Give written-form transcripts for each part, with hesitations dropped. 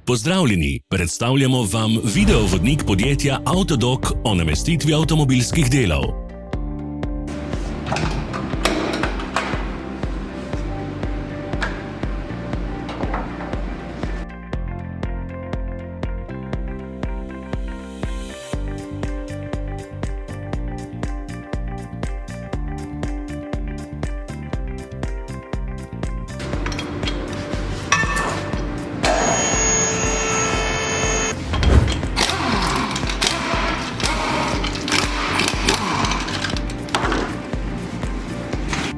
Pozdravljeni, predstavljamo vam videovodnik podjetja Avtodok o namestitvi avtomobilskih delov.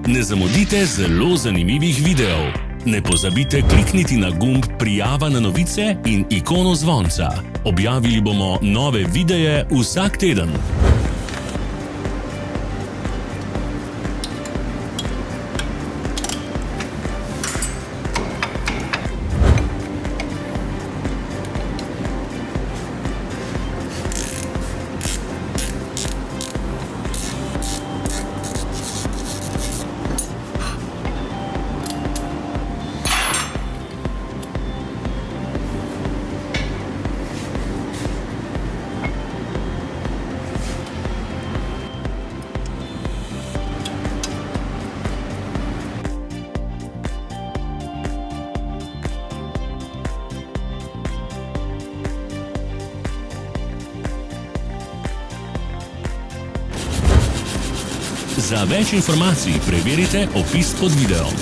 Ne zamudite zelo zanimivih videov. Ne pozabite klikniti na gumb Prijava na novice in ikono zvonca. Objavili bomo nove videe vsak teden. Za več informacij preverite opis pod videom.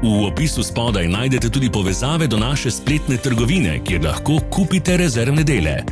V opisu spodaj najdete tudi povezave do naše spletne trgovine, kjer lahko kupite rezervne dele.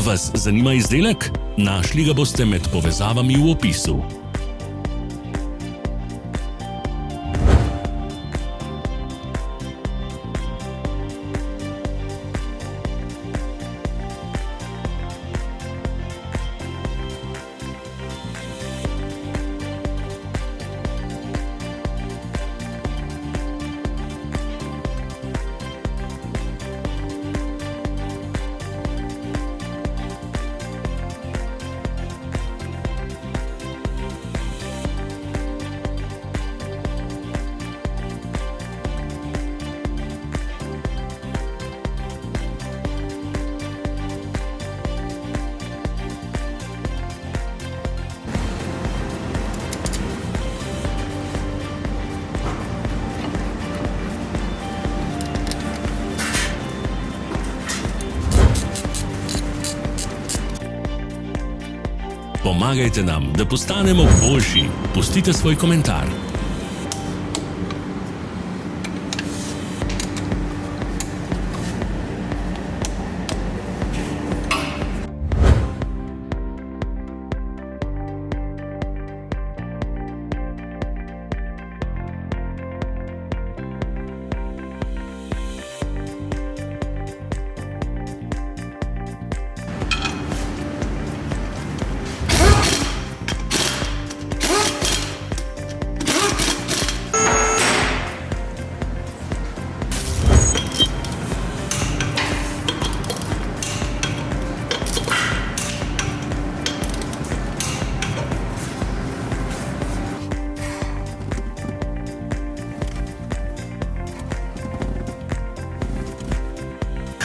Vas zanima izdelek? Našli ga boste med povezavami v opisu. Pomagajte nam, da postanemo boljši. Pustite svoj komentar.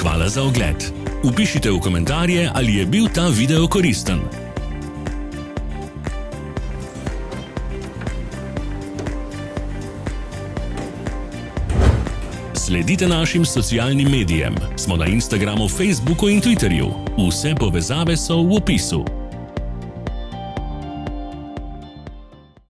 hvala za ogled. Vpišite v komentarje, ali je bil ta video koristen. Sledite našim socialnim medijem. Smo na Instagramu, Facebooku in Twitterju. Vse povezave so v opisu.